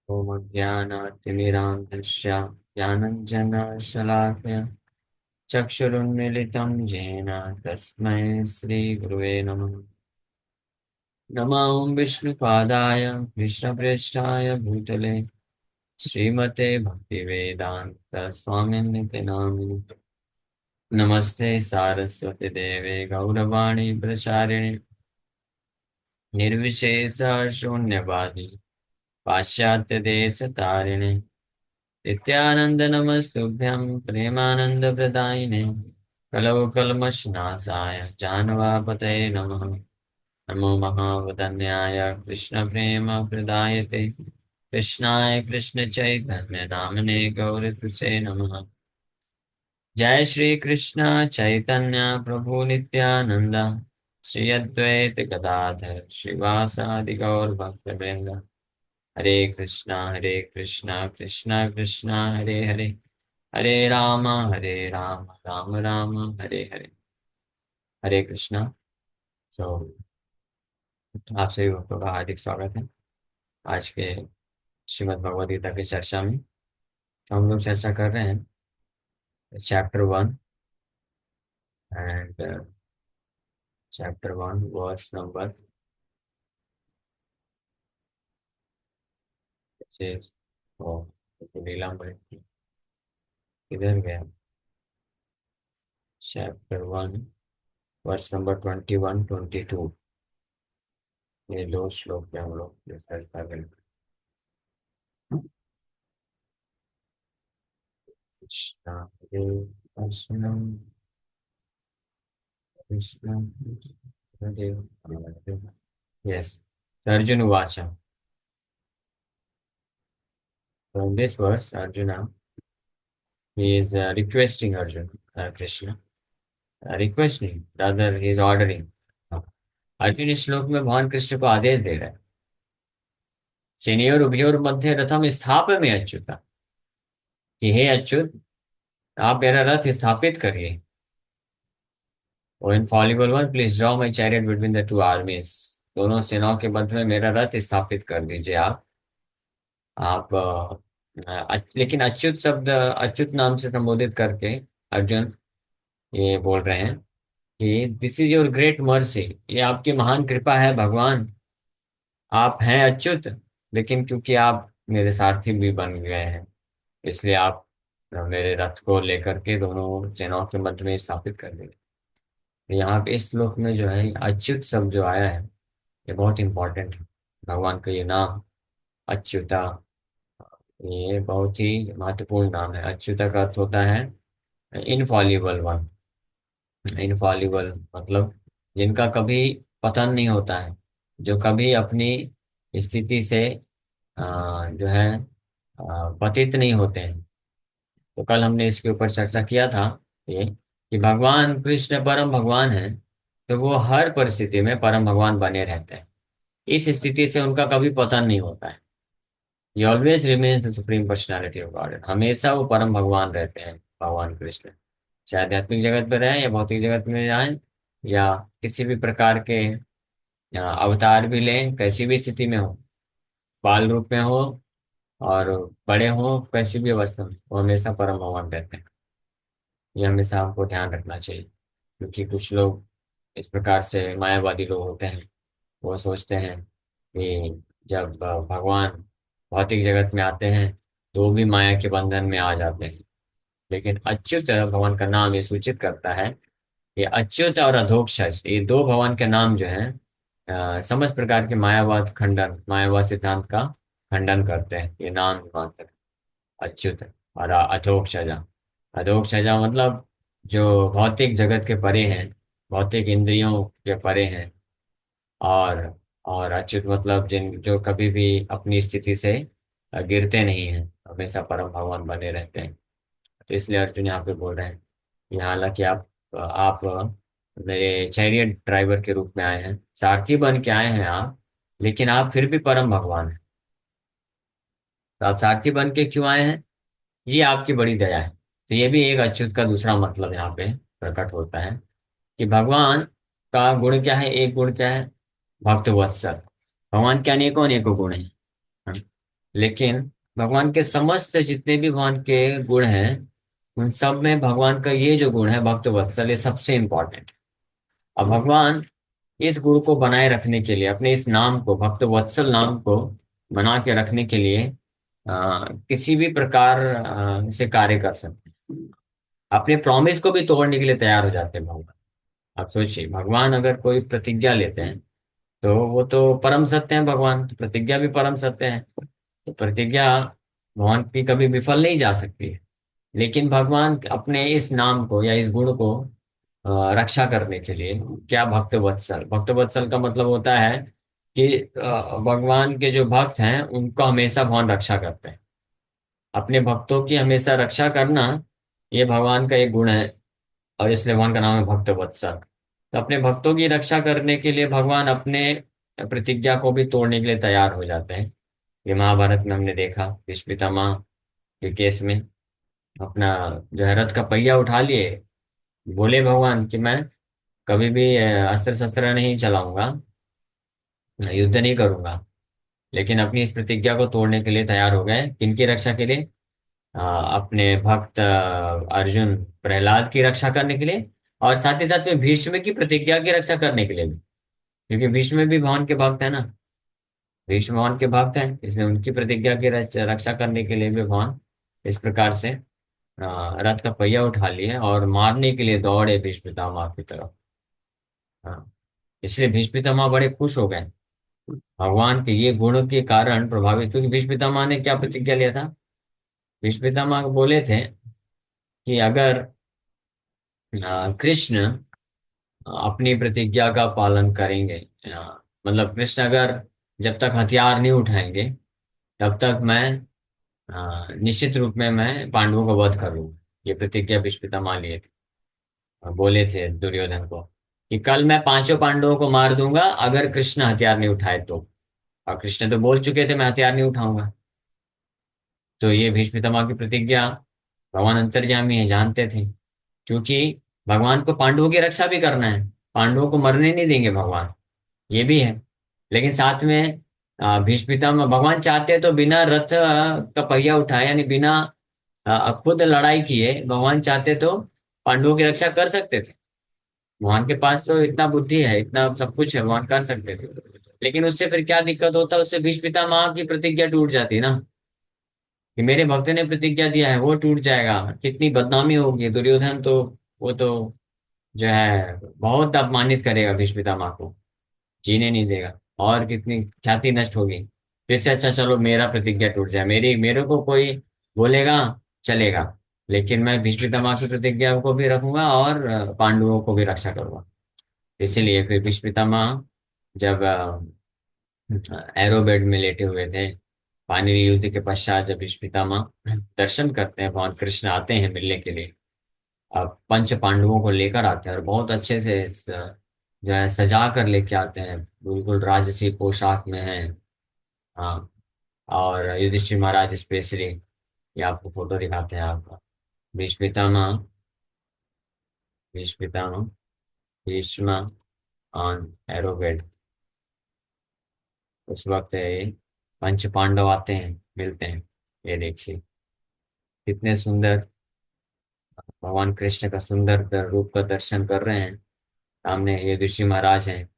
ॐ ज्ञानातिमिरान्धस्य ज्ञानञ्जनशलाकया चक्षुरुन्मीलितं येन तस्मै श्रीगुरुवे नमः। नमो विष्णुपादाय कृष्णप्रेष्ठाय भूतले श्रीमते भक्तिवेदान्त स्वामिनिति नामिनि। नमस्ते सारस्वती देवे गौरवाणी प्रचारिणे निर्विशेष शून्यवादी पाश्चात्यदेशतारिणे नित्यानंद नमस्तुभ्यं प्रेमानंदप्रदायिने कलौ कल्मषनाशाय जानवापतये नमः। नमो महावदन्याय कृष्णप्रेमप्रदायते कृष्णाय कृष्णचैतन्य नामने गौरतुसे नमः। जय श्री कृष्ण चैतन्य प्रभु नित्यानंद श्री अद्वैत गदाधर श्रीवासादि गौर भक्तवृंद। हरे कृष्णा कृष्णा कृष्णा हरे हरे हरे राम राम राम हरे हरे। हरे कृष्णा। सो आप सभी भक्तों का हार्दिक स्वागत है आज के श्रीमद् भगवद गीता की चर्चा में। तो हम लोग चर्चा कर रहे हैं chapter 1 and chapter 1 verse number 6। ओ तो नीलम भाई किधर गया? चैप्टर 1 वर्स नंबर 21-22, ये दो श्लोक पे हम लोग डिस्कस कर रहे हैं। कृष्णा हरे कृष्णा कृष्णा हरे हरे। यस, अर्जुन उवाच। So in this verse, Arjuna, he is requesting Arjuna, Krishna, requesting, rather he is ordering. Arjun इस श्लोक में भगवान कृष्ण को आदेश दे रहा है, सेनयोर उभयोर मध्य रथम स्थापय अच्युता, कि हे अच्युत आप मेरा रथ स्थापित करिए। O infallible one please draw my chariot between the two armies, दोनों सेनाओं के मध्य में मेरा रथ स्थापित कर दीजिए आप लेकिन अच्युत शब्द अच्युत नाम से संबोधित करके अर्जुन ये बोल रहे हैं कि this is your great mercy, ये आपकी महान कृपा है भगवान। आप हैं अच्युत, लेकिन क्योंकि आप मेरे सारथी भी बन गए हैं, इसलिए आप मेरे रथ को लेकर के दोनों सेनाओं के मध्य में स्थापित कर देंगे। यहाँ पे इस श्लोक में जो है अच्युत शब्द जो आया है, ये बहुत इंपॉर्टेंट है। भगवान का ये नाम अच्युता, ये बहुत ही महत्वपूर्ण नाम है। अच्युता का अर्थ होता है इनफॉलिबल वन। इनफॉलिबल मतलब जिनका कभी पतन नहीं होता है, जो कभी अपनी स्थिति से जो है पतित नहीं होते हैं। तो कल हमने इसके ऊपर चर्चा किया था ये कि भगवान कृष्ण परम भगवान है, तो वो हर परिस्थिति में परम भगवान बने रहते हैं। इस स्थिति से उनका कभी पतन नहीं होता है। ये always remains the supreme personality of God, हमेशा वो परम भगवान रहते हैं भगवान कृष्ण। चाहे आध्यात्मिक जगत में रहें या भौतिक जगत में रहें या किसी भी प्रकार के अवतार भी लें, कैसी भी स्थिति में हो, बाल रूप में हो और बड़े हो, कैसी भी अवस्था में, वो हमेशा परम भगवान रहते हैं। ये हमेशा आपको ध्यान रखना चाहिए, क्योंकि कुछ लोग इस प्रकार से मायावादी लोग होते हैं। वो सोचते हैं कि जब भगवान भौतिक जगत में आते हैं तो वो भी माया के बंधन में आ जाते हैं। लेकिन अच्युत भगवान का नाम ये सूचित करता है, ये अच्युत और अधोक्षज, ये दो भगवान के नाम जो हैं समस्त प्रकार के मायावाद सिद्धांत का खंडन करते हैं। ये नाम मात्र अच्युत और अधोक्षजा। अधोक्षजा मतलब जो भौतिक जगत के परे हैं, भौतिक इंद्रियों के परे हैं। और अच्युत मतलब जिन जो कभी भी अपनी स्थिति से गिरते नहीं हैं, हमेशा परम भगवान बने रहते हैं। तो इसलिए अर्जुन यहाँ पे बोल रहे हैं कि हालांकि आप मेरे चैरियट ड्राइवर के रूप में आए हैं, सारथी बन के आए हैं आप, लेकिन आप फिर भी परम भगवान हैं। तो आप सारथी बन के क्यों आए हैं? ये आपकी बड़ी दया है। तो ये भी एक अच्युत का दूसरा मतलब यहाँ पे प्रकट होता है कि भगवान का गुण क्या है, एक गुण क्या है, भक्त वत्सल। भगवान के अनेकों अनेकों गुण हैं। हाँ। लेकिन भगवान के समस्त जितने भी भगवान के गुण हैं, उन सब में भगवान का ये जो गुण है भक्त वत्सल, ये सबसे इंपॉर्टेंट है। अब भगवान इस गुण को बनाए रखने के लिए, अपने इस नाम को, भक्त वत्सल नाम को बना के रखने के लिए किसी भी प्रकार से कार्य कर सकते हैं। अपने प्रॉमिस को भी तोड़ने के लिए तैयार हो जाते हैं भगवान। आप सोचिए, भगवान अगर कोई प्रतिज्ञा लेते हैं तो वो तो परम सत्य है, भगवान तो प्रतिज्ञा भी परम सत्य है। तो प्रतिज्ञा भगवान की कभी विफल नहीं जा सकती है। लेकिन भगवान अपने इस नाम को या इस गुण को रक्षा करने के लिए, क्या, भक्त वत्सल, भक्त वत्सल का मतलब होता है कि भगवान के जो भक्त हैं उनको हमेशा भगवान रक्षा करते हैं। अपने भक्तों की हमेशा रक्षा करना, ये भगवान का एक गुण है। और इसलिए भगवान का नाम है भक्त वत्सल। तो अपने भक्तों की रक्षा करने के लिए भगवान अपने प्रतिज्ञा को भी तोड़ने के लिए तैयार हो जाते हैं। ये महाभारत में हमने देखा, भीष्म पितामह के केस में अपना जो है रथ का पहिया उठा लिए, बोले भगवान कि मैं कभी भी अस्त्र शस्त्र नहीं चलाऊंगा, युद्ध नहीं करूंगा। लेकिन अपनी इस प्रतिज्ञा को तोड़ने के लिए तैयार हो गए, किनकी रक्षा के लिए? अपने भक्त अर्जुन प्रहलाद की रक्षा करने के लिए, और साथ ही साथ में भीष्म की प्रतिज्ञा की रक्षा करने के लिए भी। क्योंकि भीष्म भी भगवान के भक्त है ना, भीष्म भगवान के भक्त हैं, इसलिए उनकी प्रतिज्ञा की रक्षा करने के लिए भी भगवान इस प्रकार से रथ का पहिया उठा लिए और मारने के लिए दौड़े भीष्म पितामह की तरफ। हाँ, इसलिए भीष्म पितामह बड़े खुश हो गए भगवान के ये गुण के कारण प्रभावित, क्योंकि भीष्म पितामह ने क्या प्रतिज्ञा लिया था? भीष्म पितामह बोले थे कि अगर कृष्ण अपनी प्रतिज्ञा का पालन करेंगे, मतलब कृष्ण अगर जब तक हथियार नहीं उठाएंगे तब तक मैं निश्चित रूप में मैं पांडवों को वध करूंगा। ये प्रतिज्ञा भीष्म पितामह लिए थे। बोले थे दुर्योधन को कि कल मैं पांचों पांडवों को मार दूंगा अगर कृष्ण हथियार नहीं उठाए तो। और कृष्ण तो बोल चुके थे मैं हथियार नहीं उठाऊंगा। तो ये भीष्म पितामह की प्रतिज्ञा भगवान अंतर्यामी है, जानते थे। क्योंकि भगवान को पांडवों की रक्षा भी करना है, पांडवों को मरने नहीं देंगे भगवान, ये भी है। लेकिन साथ में भीष्म पितामह भगवान चाहते तो बिना रथ का पहिया उठाए, यानी बिना खुद लड़ाई किए, भगवान चाहते तो पांडवों की रक्षा कर सकते थे। भगवान के पास तो इतना बुद्धि है, इतना सब कुछ है, भगवान कर सकते थे। लेकिन उससे फिर क्या दिक्कत होता, उससे भीष्म पितामह की प्रतिज्ञा टूट जाती ना, कि मेरे भक्त ने प्रतिज्ञा दिया है वो टूट जाएगा, कितनी बदनामी होगी। दुर्योधन तो, वो तो जो है बहुत अपमानित करेगा भीष्म पितामह को, जीने नहीं देगा, और कितनी ख्याति नष्ट होगी। तो इससे अच्छा चलो मेरा प्रतिज्ञा टूट जाए, मेरी मेरे को कोई बोलेगा चलेगा, लेकिन मैं भीष्म पितामह की प्रतिज्ञा को भी रखूंगा और पांडवों को भी रक्षा करूंगा। इसीलिए फिर भीष्म पितामह जब एरोबेड में लेटे हुए थे, पानी युद्ध के पश्चात जब भीष्म पितामह दर्शन करते हैं, भगवान कृष्ण आते हैं मिलने के लिए। अब पंच पांडवों को लेकर आते हैं और बहुत अच्छे से जो है सजा कर लेके आते हैं, बिल्कुल राजसी पोशाक में है। हाँ, और युधिष्ठिर महाराज स्पेशली, ये आपको फोटो दिखाते हैं आपका, भीष्म पितामह, भीष्म पितामह, भीष्म ऑन एरोबेड। उस वक्त ये पंच पांडव आते हैं, मिलते हैं। ये देखिए कितने सुंदर भगवान कृष्ण का सुंदर रूप का दर्शन कर रहे हैं। सामने युधिष्ठिर महाराज हैं,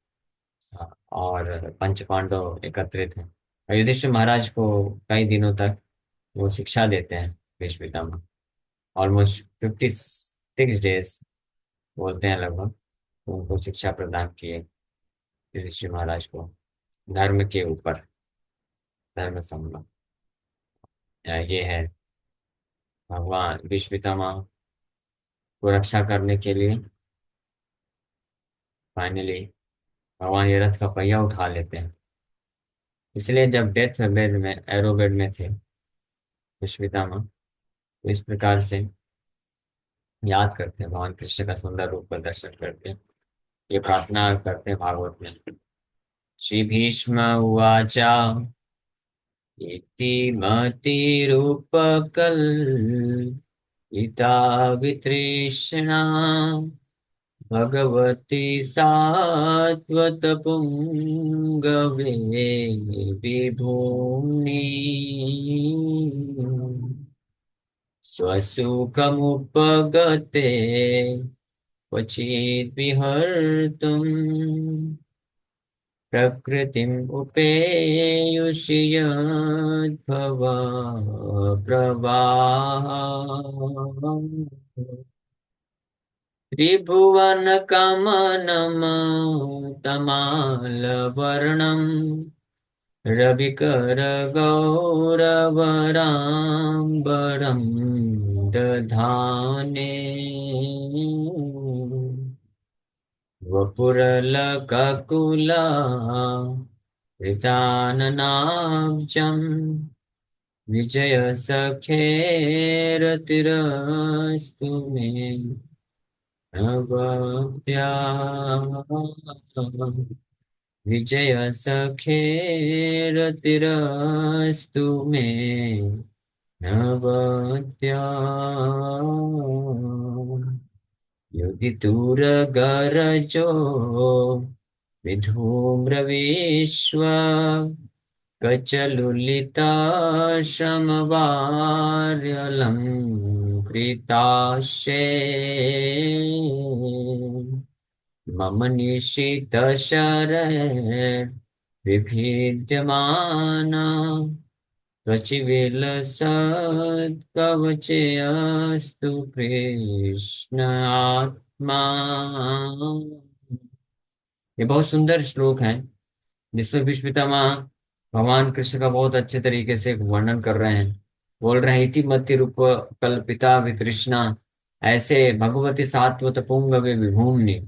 और पंच पांडव एकत्रित हैं। और युधिष्ठिर महाराज को कई दिनों तक वो शिक्षा देते हैं भीष्म पितामह, ऑलमोस्ट 56 डेज बोलते हैं लगभग, तो उनको शिक्षा प्रदान किए युधिष्ठिर महाराज को, धर्म के ऊपर, धर्म संबंध। ये है भगवान भीष्म पितामह को रक्षा करने के लिए फाइनली भगवान ये रथ का पहिया उठा लेते हैं। इसलिए जब डेथ बेड में, एरो बेड में थे भीष्म पितामह, तो इस प्रकार से याद करते हैं भगवान कृष्ण का सुंदर रूप का दर्शन करते हैं, ये प्रार्थना करते हैं भागवत में। श्री भीष्म उवाच इति मतिरूपकल् पिता वितृष्णा भगवती सात्वत पुंगवे विभूम्नि। स्वसुखमुपगते क्वचित् विहर्तुम् प्रकृतिम् उपेयुषि यद्भव प्रवाह त्रिभुवनकमनमौतमालवर्णम् रविकरगौरवराम्बरम् दधाने वपुरलककुला कृताननाब्जम् विजयसखेरतिरस्तु मे नवद्या विजयसखेरतिरस्तु मे नवद्या युदितुरगरजो विधूम्रविश्व कचलुलिताशमवार्यलङ्कृताशे मम निशितशरे विभिद्यमाना त्वचिविलसत्कवचेऽस्तु कृष्ण आत्मा। ये बहुत सुंदर श्लोक है जिसमें भीष्म पितामह भगवान कृष्ण का बहुत अच्छे तरीके से वर्णन कर रहे हैं। बोल रहे हैं, इति मति रूप कल्पिता वितृष्णा, ऐसे भगवती सात्वत पुंगवे विभूमनि।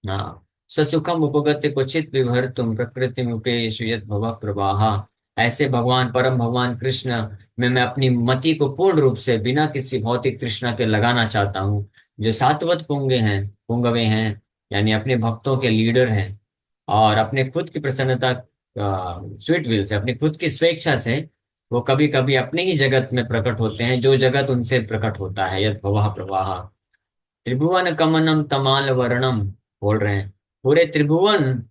हाँ, ससुखम उपगत्य क्वचित विभर्तुम प्रकृति मुकेशु यत् भव प्रवाह। ऐसे भगवान परम भगवान कृष्ण में मैं अपनी मति को पूर्ण रूप से बिना किसी भौतिक तृष्णा के लगाना चाहता हूँ। जो सात्वत पुंगे हैं, पुंगवे हैं, यानी अपने भक्तों के लीडर हैं, और अपने खुद की प्रसन्नता, स्वीट विल से, अपनी खुद की स्वेच्छा से वो कभी कभी अपने ही जगत में प्रकट होते हैं, जो जगत उनसे प्रकट होता है। यद भवः प्रवाह त्रिभुवन कमनम तमाल वर्णम, बोल रहे हैं पूरे त्रिभुवन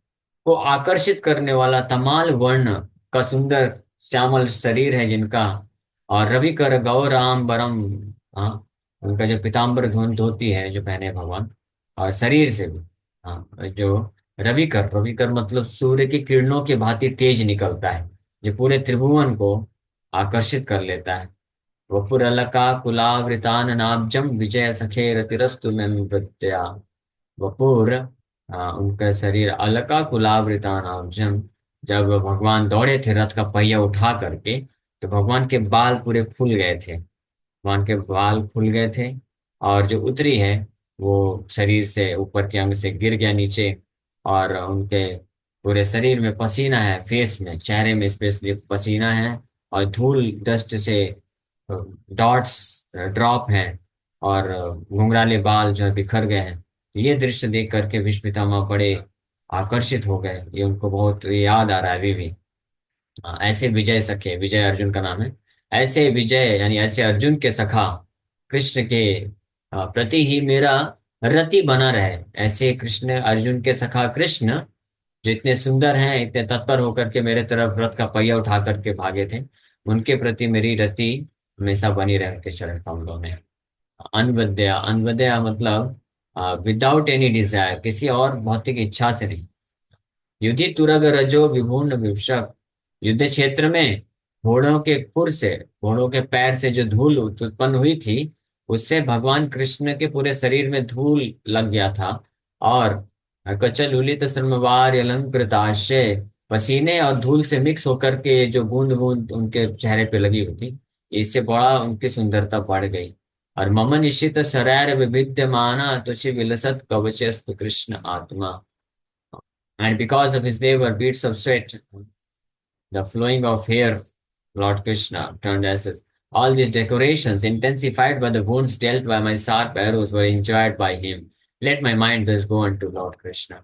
को आकर्षित करने वाला तमाल वर्ण का सुंदर श्यामल शरीर है जिनका। और रवि कर गौराम्बरम, हाँ, उनका जो पीताम्बर धोती है जो पहने हैं भगवान, और शरीर से भी, हाँ, जो रविकर मतलब सूर्य की किरणों की भांति तेज निकलता है, जो पूरे त्रिभुवन को आकर्षित कर लेता है। वपुरलका कुलावृताननाब्जं विजय सखे रतिरस्तु में नृत्या। वपुर, उनका शरीर, अलका कुलावृतानब्जम, जब भगवान दौड़े थे रथ का पहिया उठा करके, तो भगवान के बाल पूरे फूल गए थे। भगवान के बाल फूल गए थे, और जो उतरी है वो शरीर से ऊपर के अंग से गिर गया नीचे। और उनके पूरे शरीर में पसीना है, फेस में, चेहरे में स्पेशली पसीना है, और धूल डस्ट से डॉट्स, ड्रॉप हैं, और घुंघराले बाल जो है बिखर गए हैं। ये दृश्य देख करके भीष्म पितामह बड़े आकर्षित हो गए। ये उनको बहुत याद आ रहा है अभी भी। ऐसे विजय सखे, विजय अर्जुन का नाम है, ऐसे विजय यानी ऐसे अर्जुन के सखा कृष्ण के प्रति ही मेरा रति बना रहे। ऐसे कृष्ण, अर्जुन के सखा कृष्ण जो इतने सुंदर हैं, इतने तत्पर होकर के मेरे तरफ रथ का पहिया उठा करके भागे थे, उनके प्रति मेरी रति हमेशा बनी रहे उनके चरण कमलों में। अनवद्या, अनवद्या मतलब विदाउट एनी डिजायर, किसी और भौतिक इच्छा से नहीं। युधि तुरग रजो विभूर्ण विवशक, युद्ध क्षेत्र में घोड़ों के खुर से, घोड़ों के पैर से जो धूल उत्पन्न हुई थी, उससे भगवान कृष्ण के पूरे शरीर में धूल लग गया था। और कचल उलित श्रमवार अलंकृताशय, पसीने और धूल से मिक्स होकर के जो बूंद बूंद उनके चेहरे पे लगी हुई थी, इससे बड़ा उनकी सुंदरता बढ़ गई। और मम निशित शरैर विभिद्यमाना तुषि विलसत कवचस्तु कृष्ण आत्मा। And because of his, they were beads of sweat, the flowing of hair, Lord Krishna turned ashes. All these decorations, intensified by the wounds dealt by my sharp arrows, were enjoyed by him. Let my mind thus go unto Lord Krishna.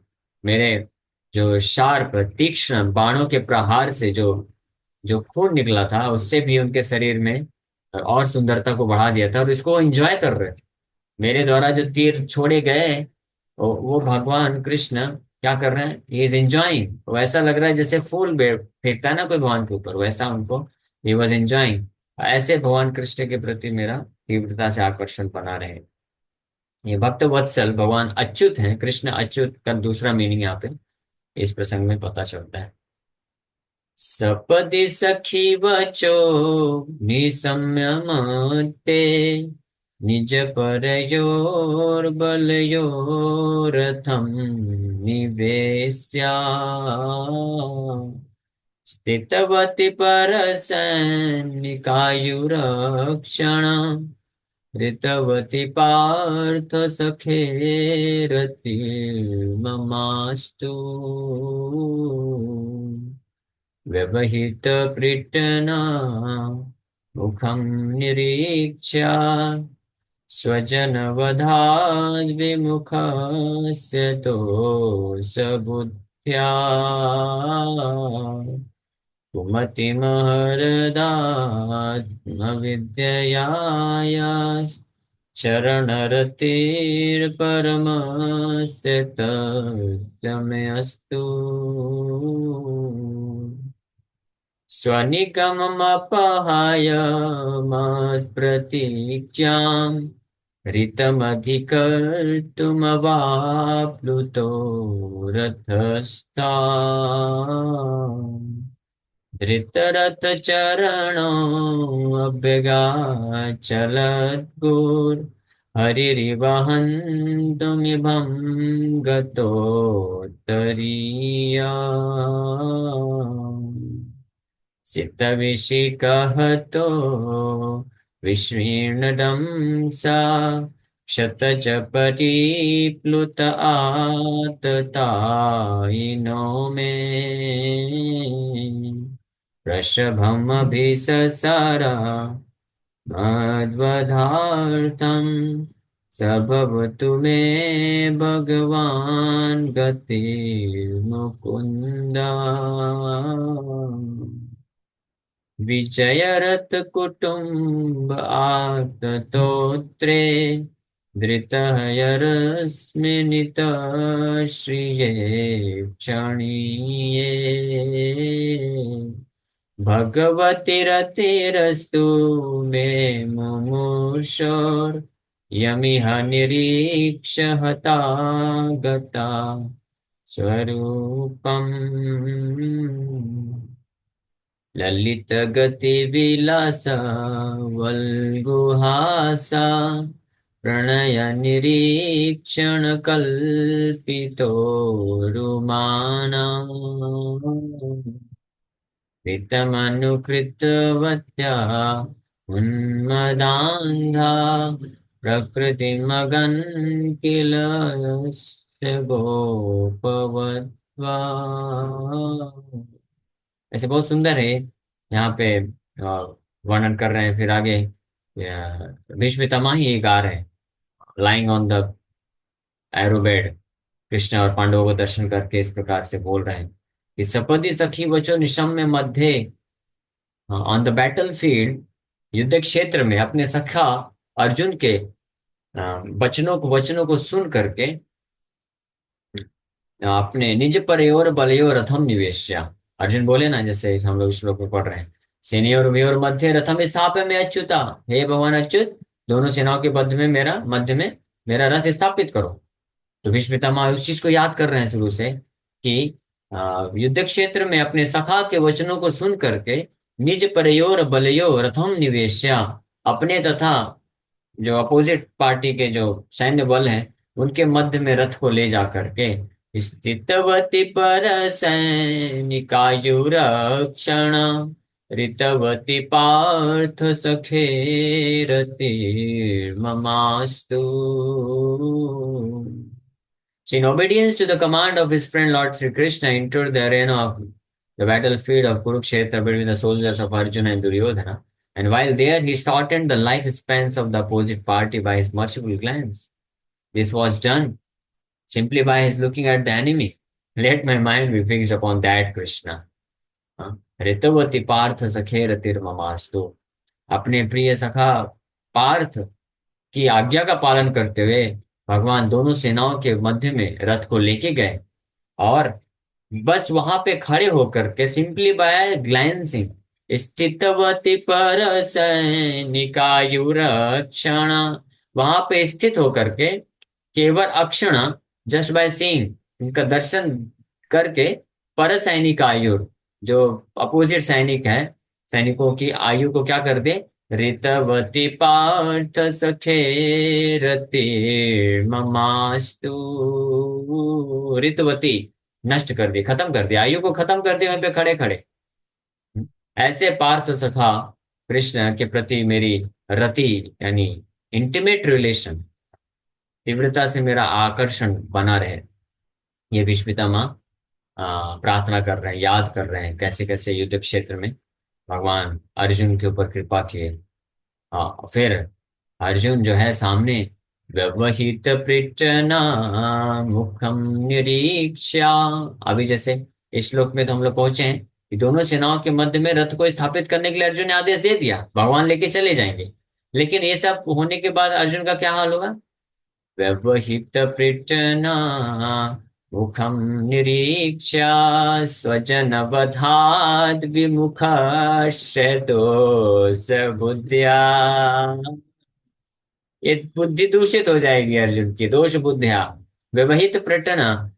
मेरे जो sharp तीक्ष्ण बाणों के प्रहार से जो जो खून निकला था, उससे भी उनके शरीर में और सुंदरता को बढ़ा दिया था, और इसको एंजॉय कर रहे थे। मेरे द्वारा जो तीर छोड़े गए, वो भगवान कृष्ण क्या कर रहे हैं, ही इज एंजॉइंग। वैसा लग रहा है जैसे फूल फेंकता है ना कोई भगवान के ऊपर, वैसा उनको ही वॉज एंजॉइंग। ऐसे भगवान कृष्ण के प्रति मेरा तीव्रता से आकर्षण बना रहे हैं। ये भक्त वत्सल भगवान अच्युत हैं। कृष्ण अच्युत का दूसरा मीनिंग यहाँ पे इस प्रसंग में पता चलता है। सपदि सखी वचो निसम्य मते, निज पर योर बल योरथम निवेश्या, स्थितवती परसैनिकायुरक्षण, ऋतवती पार्थ सखेरति ममास्तु, व्यवहित पृटना मुखं निरीक्ष्य, स्वजनवधाद् विमुखस्य दोषबुद्ध्या, कुमतिमहरदात्मविद्यया चरणरतिर्परमस्य तस्य अस्तु। स्वनिगममपहाय मत्प्रतीक्ष्याम्, ऋतमधिकर्तुमवाप्लुतो रथस्था, धृतरथचरणो अभ्यगाचलद्गुर्, हरिरिवहन्तुमिभं गतोत्तरीया, सितविशिखहतो विष्णुदं सा, क्षतच परिप्लुत आततायिनो मे, वृषभमभिससारा मद्वधार्थं, स भवतु मे भगवान् गतिर्मुकुन्द। विजयरथ कुटुम्ब आततोत्रे, धृतः यरस्मिन्नितः श्रिये क्षणीये, भगवति रतिरस्तु मे मुमुक्षोर्, यमिह निरीक्ष्य हता गता स्वरूपम्, ललित गति विलासा वल्गुहासा, प्रणय निरीक्षण कल्पितो रुमाना, कृतमनुकृतवत्या उन्मदान्धा, प्रकृतिमगन् किल यस्य गोपवद्वा। ऐसे बहुत सुंदर है यहाँ पे वर्णन कर रहे हैं। फिर आगे भीष्म पितामह ही गा रहे हैं, लाइंग ऑन द एरोबेड। कृष्ण और पांडवों को दर्शन करके इस प्रकार से बोल रहे हैं कि सपदि सखी वचो निशम्य मध्य, ऑन द बैटल फील्ड, युद्ध क्षेत्र में अपने सखा अर्जुन के वचनों को सुन करके अपने निज परयोर बलयोर रथम निवेश्य। अर्जुन बोले ना, जैसे हम लोग श्लोक में पढ़ रहे हैं, सेनयोर उभयोर मध्य रथम स्थापय में अच्युता, हे भगवान अच्युत, दोनों सेनाओं के मध्य में मेरा रथ स्थापित करो। तो भीष्म पितामह उस चीज को याद कर रहे हैं शुरू से कि युद्ध क्षेत्र में अपने सखा के वचनों को सुन करके निज परयोर बलयो रथम निवेश्य, अपने तथा जो अपोजिट पार्टी के जो सैन्य बल हैं उनके मध्य में रथ को ले जा करके, स्थितवती पर सैनिकायुरक्षण, ऋतवती Partha सखेरतिर्ममास्तु। So in obedience to the command of his friend Lord Sri Krishna, entered the arena of the battlefield of Kurukshetra between the soldiers of Arjuna and Duryodhana. And while there, he shortened the lifespans of the opposite party by his merciful glance. This was done simply by his looking at the enemy. Let my mind be fixed upon that Krishna. ऋतवती Partha सखेरतिर ममास्तु। अपने प्रिय सखा पार्थ की आज्ञा का पालन करते हुए भगवान दोनों सेनाओं के मध्य में रथ को लेके गए, और बस वहां पे खड़े होकर के सिंपली बाय ग्लैंसिंग, स्थितवती पर सैनिकायुरक्षण, वहां पे स्थित होकर के केवल अक्षण, जस्ट बाय सीइंग, उनका दर्शन करके, पर सैनिक आयु, जो अपोजिट सैनिक है, सैनिकों की आयु को क्या कर दे, ऋतवती पार्थ सखे रति ममास्तु, ऋतवती नष्ट कर दी, खत्म कर दिया, आयु को खत्म कर दिया वहीं पे खड़े खड़े। ऐसे पार्थ सखा कृष्ण के प्रति मेरी रति, यानी इंटीमेट रिलेशन, तीव्रता से मेरा आकर्षण बना रहे, ये भीष्म पितामह प्रार्थना कर रहे हैं, याद कर रहे हैं कैसे कैसे युद्ध क्षेत्र में भगवान अर्जुन के ऊपर कृपा किए। फिर अर्जुन जो है सामने, व्यवहित पृच्छना मुखम निरीक्षा, अभी जैसे इस श्लोक में तो हम लोग पहुंचे हैं कि दोनों सेनाओं के मध्य में रथ को स्थापित करने के लिए अर्जुन ने आदेश दे दिया, भगवान लेके चले जाएंगे। लेकिन ये सब होने के बाद अर्जुन का क्या हाल होगा, व्यवहित पृच्छना मुखम निरीक्षा स्वजनवधाद विमुखस्य दोष बुद्धिया, ये बुद्धि दूषित हो जाएगी अर्जुन की, दोष बुद्धिया। व्यवहित प्रटना,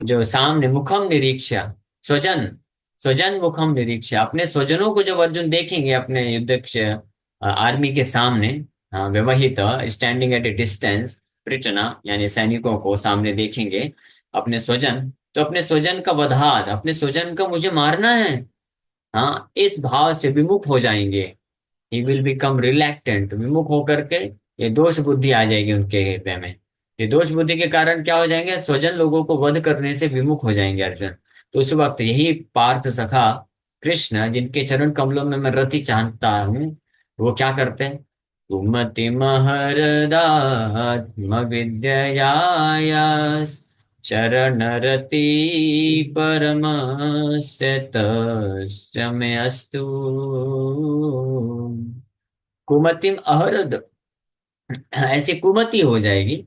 जो सामने, मुखम निरीक्षा, स्वजन, स्वजन मुखम निरीक्षा, अपने स्वजनों को जब अर्जुन देखेंगे अपने आर्मी के सामने, व्यवहित स्टैंडिंग एट ए डिस्टेंस, पृटना यानी सैनिकों को सामने देखेंगे अपने स्वजन, तो अपने स्वजन का वधाद, अपने स्वजन का मुझे मारना है, हाँ, इस भाव से विमुख हो जाएंगे। ही विल बिकम रिलैक्टेंट, विमुख होकर के ये दोष बुद्धि आ जाएगी उनके हृदय में। ये दोष बुद्धि के कारण क्या हो जाएंगे, स्वजन लोगों को वध करने से विमुख हो जाएंगे अर्जुन। तो उस वक्त यही पार्थ सखा कृष्ण, जिनके चरण कमलों में मैं रति चाहता हूँ, वो क्या करते हैं, कुमति महरदात्म विद्ययायास चरण रति परमस्य तस्य मे अस्तु। कुमतिम अहरद, ऐसी कुमति हो जाएगी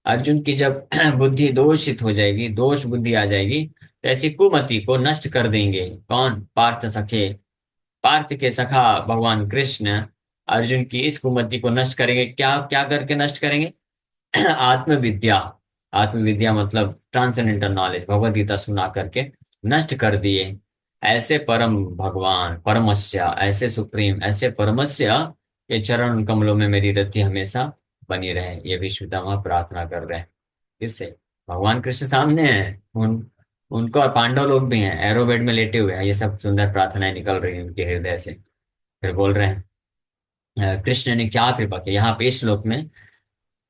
अर्जुन की जब बुद्धि दोषित हो जाएगी, दोष बुद्धि आ जाएगी, तो ऐसी कुमति को नष्ट कर देंगे कौन, पार्थ सखे, पार्थ के सखा भगवान कृष्ण अर्जुन की इस कुमति को नष्ट करेंगे। क्या क्या करके नष्ट करेंगे, आत्मविद्या, आत्मविद्या मतलब ट्रांसेंडेंटल नॉलेज, भगवत गीता सुना करके नष्ट कर दिए। ऐसे परम भगवान परमस्य, ऐसे सुप्रीम, ऐसे परमस्य के चरण कमलों में मेरी रति हमेशा बनी रहे, ये विश्व पितामह प्रार्थना कर रहे हैं। किससे, भगवान कृष्ण सामने हैं, उनको, और पांडव लोग भी हैं, एरोबेड में लेटे हुए हैं, ये सब सुंदर प्रार्थनाएं निकल रही हैं उनके हृदय से। फिर बोल रहे हैं कृष्ण ने क्या कृपा की, यहाँ पे इस श्लोक में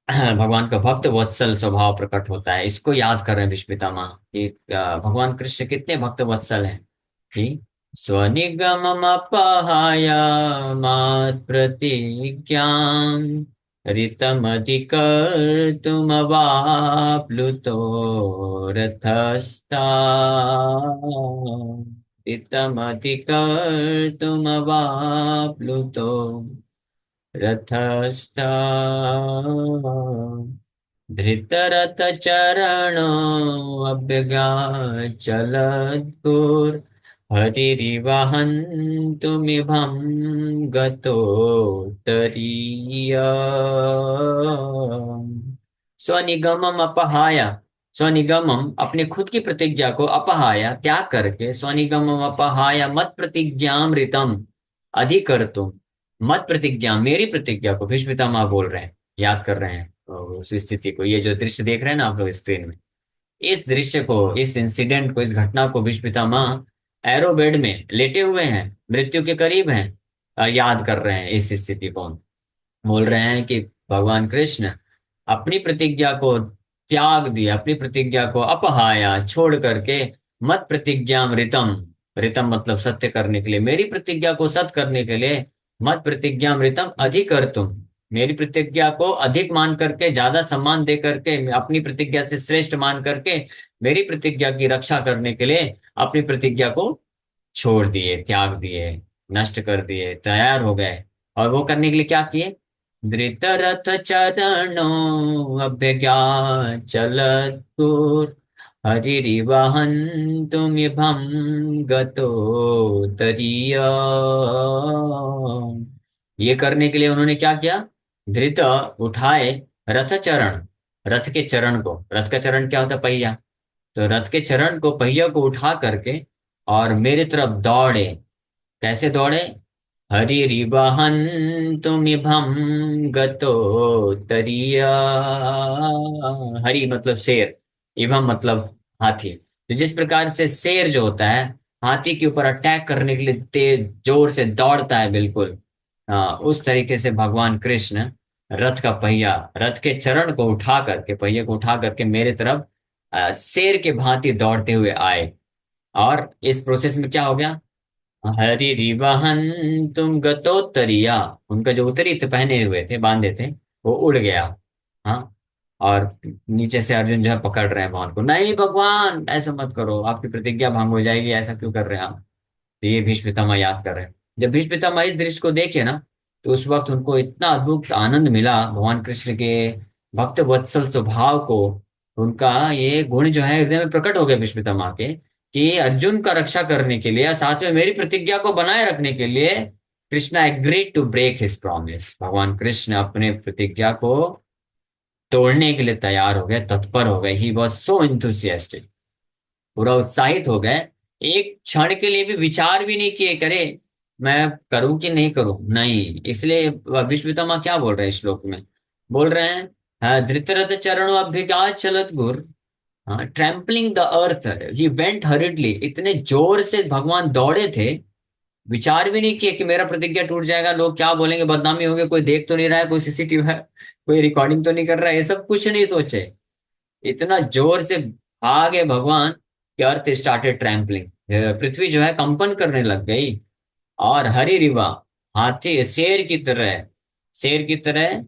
भगवान का भक्त वत्सल स्वभाव प्रकट होता है, इसको याद कर रहे हैं भीष्म पितामह कि भगवान कृष्ण कितने भक्त वत्सल हैं कि स्वनिगममपहाय मात् प्रतिज्ञां ऋतमधिकर्तुमवाप्लुतो रथस्था, ऋतमधिकर्तुमवाप्लुतो रथस्था, धृतरथचरणो अभ्यगाचलद्गुर् हरिरिवहन्तुमिभं गतोत्तरीय। स्वनिगमम अपहाय, स्वनिगमम अपने खुद की प्रतिज्ञा को, अपहाय त्याग करके, स्वनिगमम अपहाय मत प्रतिज्ञामृतम अधिकर्तुम, मत प्रतिज्ञा मेरी प्रतिज्ञा को, भीष्म पितामह बोल रहे हैं, याद कर रहे हैं उस स्थिति को। ये जो दृश्य देख रहे हैं ना आप लोग स्क्रीन में, इस दृश्य को, इस इंसिडेंट को, इस घटना को भीष्म पितामह एरोबेड में लेटे हुए हैं, मृत्यु के करीब हैं, याद कर रहे हैं इस स्थिति को। बोल रहे हैं कि भगवान कृष्ण अपनी प्रतिज्ञा को त्याग दिया, अपनी प्रतिज्ञा को अपहाया छोड़ करके, मत प्रतिज्ञा ऋतम, ऋतम मतलब सत्य करने के लिए, मेरी प्रतिज्ञा को सत्य करने के लिए, मत प्रतिज्ञा ऋतम अधिकर तुम, मेरी प्रतिज्ञा को अधिक मान करके, ज्यादा सम्मान दे करके, अपनी प्रतिज्ञा से श्रेष्ठ मान करके, मेरी प्रतिज्ञा की रक्षा करने के लिए अपनी प्रतिज्ञा को छोड़ दिए, त्याग दिए, नष्ट कर दिए, तैयार हो गए। और वो करने के लिए क्या किए, धृतरथ चरणो अभ्यज्ञा चलत हरिरिवहन्तुमिभं गतो तरीय। ये करने के लिए उन्होंने क्या किया? धृत उठाए रथ चरण, रथ के चरण को, रथ का चरण क्या होता है? पहिया। तो रथ के चरण को, पहिया को उठा करके और मेरी तरफ दौड़े। कैसे दौड़े? हरिरिवहन्तुमिभं गतो तरीय। हरि मतलब शेर, इभम मतलब हाथी। तो जिस प्रकार से शेर जो होता है हाथी के ऊपर अटैक करने के लिए तेज जोर से दौड़ता है, बिल्कुल उस तरीके से भगवान कृष्ण रथ का पहिया, रथ के चरण को उठा करके, पहिए को उठा करके मेरे तरफ शेर के भांति दौड़ते हुए आए। और इस प्रोसेस में क्या हो गया? हरिरिवहन तुम गतोत्तरिया, उनका जो उत्तरी थे पहने हुए थे, बांधे थे, वो उड़ गया। हाँ। और नीचे से अर्जुन जो है पकड़ रहे हैं भगवान को, नहीं भगवान ऐसा मत करो, आपकी प्रतिज्ञा भंग हो जाएगी, ऐसा क्यों कर रहे हैं आप? तो ये भीष्म पितामह याद कर रहे हैं। जब भीष्म पितामह इस दृश्य को देखे ना, तो उस वक्त उनको इतना अद्भुत आनंद मिला भगवान कृष्ण के भक्त वत्सल स्वभाव को। उनका ये गुण जो है हृदय में प्रकट हो गए भीष्म पितामह के, कि अर्जुन का रक्षा करने के लिए, साथ में मेरी प्रतिज्ञा को बनाए रखने के लिए, Krishna agreed to break his promise. भगवान कृष्ण अपने प्रतिज्ञा को तोड़ने के लिए तैयार हो गए, तत्पर हो गए। ही वॉज सो इंथुसियास्टिक, पूरा उत्साहित हो गए। एक क्षण के लिए भी विचार भी नहीं किए, करे मैं करूं कि नहीं करूं, नहीं। इसलिए भीष्म पितामह क्या बोल रहे हैं श्लोक में? बोल रहे हैं, हाँ, धृतरथ चरणों अभ्युगाच चलत गुर, हाँ, trampling the earth. He went हरिडली, इतने जोर से भगवान दौड़े थे, विचार भी नहीं किए कि मेरा प्रतिज्ञा टूट जाएगा, लोग क्या बोलेंगे, बदनामी होगी, कोई देख तो नहीं रहा है, कोई सीसीटीवी है, कोई रिकॉर्डिंग तो नहीं कर रहा है, ये सब कुछ नहीं सोचे। इतना जोर से भागे भगवान कि अर्थ स्टार्टेड ट्रैम्पलिंग, पृथ्वी जो है कंपन करने लग गई। और हरी रिवा, हाथी शेर की तरह, शेर की तरह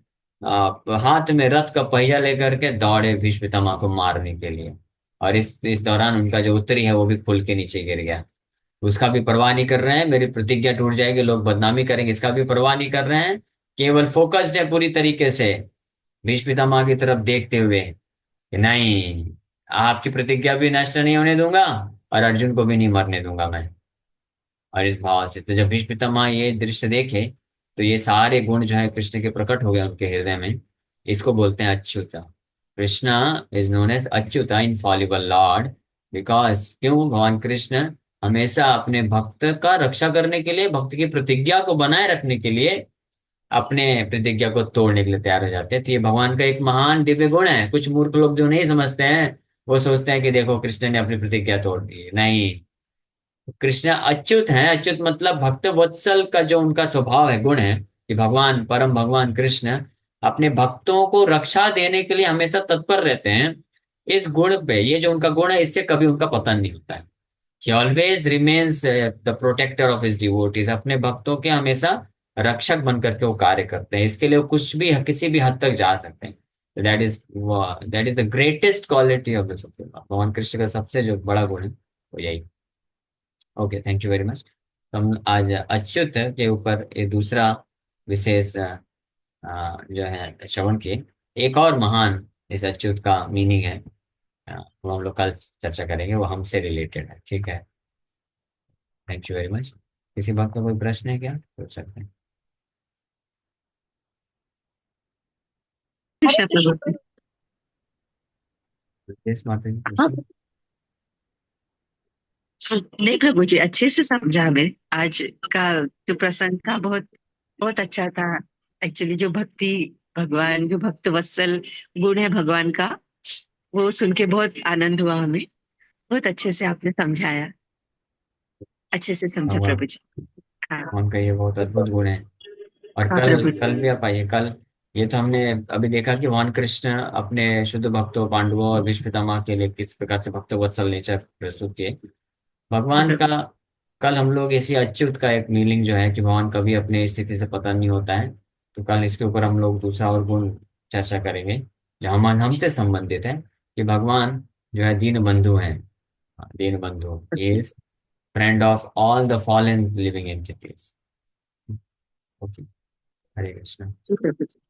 हाथ में रथ का पहिया लेकर के दौड़े भीष्म पितामह को मारने के लिए। और इस दौरान उनका जो उत्तरी है वो भी खुल के नीचे गिर गया। उसका भी परवाह नहीं कर रहे हैं, मेरी प्रतिज्ञा टूट जाएगी, लोग बदनामी करेंगे, इसका भी परवाह नहीं कर रहे हैं। केवल फोकस्ड है पूरी तरीके से भीष्म पितामह की तरफ देखते हुए कि नहीं, आपकी प्रतिज्ञा भी नष्ट नहीं होने दूंगा और अर्जुन को भी नहीं मरने दूंगा मैं। और इस भाव से तो जब भीष्म पितामह ये दृश्य देखे, तो ये सारे गुण जो है कृष्ण के प्रकट हो गए उनके हृदय में। इसको बोलते हैं Achyuta. Krishna is known as Achyuta, infallible lord. Because क्यों? भगवान कृष्ण हमेशा अपने भक्त का रक्षा करने के लिए, भक्त की प्रतिज्ञा को बनाए रखने के लिए, अपने प्रतिज्ञा को तोड़ने के लिए तैयार हो जाते हैं। तो ये भगवान का एक महान दिव्य गुण है। कुछ मूर्ख लोग जो नहीं समझते हैं, वो सोचते हैं कि देखो कृष्ण ने अपनी प्रतिज्ञा तोड़ दी। नहीं, कृष्ण अच्युत हैं। अच्युत मतलब भक्त वत्सल का जो उनका स्वभाव है, गुण है, कि भगवान, परम भगवान कृष्ण अपने भक्तों को रक्षा देने के लिए हमेशा तत्पर रहते हैं। इस गुण पे, ये जो उनका गुण है, इससे कभी उनका पतन नहीं होता है। He always remains the protector of his devotees. अपने भक्तों के हमेशा रक्षक बन करके वो कार्य करते हैं। इसके लिए वो कुछ भी, किसी भी हद तक जा सकते हैं। That is the greatest quality of the supreme. भगवान कृष्ण का सबसे जो बड़ा गुण है वो यही। Okay, thank you very much. हम आज अच्युत के ऊपर एक दूसरा विशेष जो है श्रवण किए। एक और महान इस अच्युत का मीनिंग है, वो हम लोग कल चर्चा करेंगे, वो हमसे रिलेटेड है। ठीक है, थैंक यू वेरी मच। किसी बात का कोई प्रश्न है क्या? पूछ सकते हैं। कृष्ण प्रभु। यस माता जी, हाँ, पूछिए। नहीं प्रभु जी, अच्छे से समझा हमें। आज का जो प्रसंग था बहुत बहुत अच्छा था। एक्चुअली जो भक्ति, भगवान जो भक्त वत्सल गुण है भगवान का, वो सुन के बहुत आनंद हुआ हमें। बहुत अच्छे से आपने समझाया, अच्छे से समझा भगवान, प्रभु जी। हाँ। भगवान का ये बहुत अद्भुत गुण है। और हाँ कल, प्रभु कल जी। भी आप आइए कल। ये तो हमने अभी देखा कि भगवान कृष्ण अपने शुद्ध भक्तों, पांडवों और भीष्म पितामह के लिए किस प्रकार से भक्त वत्सल नेचर प्रस्तुत किए हाँ भगवान प्रभु का। कल हम लोग इसी अच्युत का एक मीनिंग जो है कि भगवान कभी अपने स्थिति से पता नहीं होता है, तो कल इसके ऊपर हम लोग दूसरा और गुण चर्चा करेंगे जो हम हमसे संबंधित है, कि भगवान जो है दीन बंधु हैं। Deen Bandhu is friend of all the fallen living entities. Okay, Hare Krishna. जी प्रभु जी।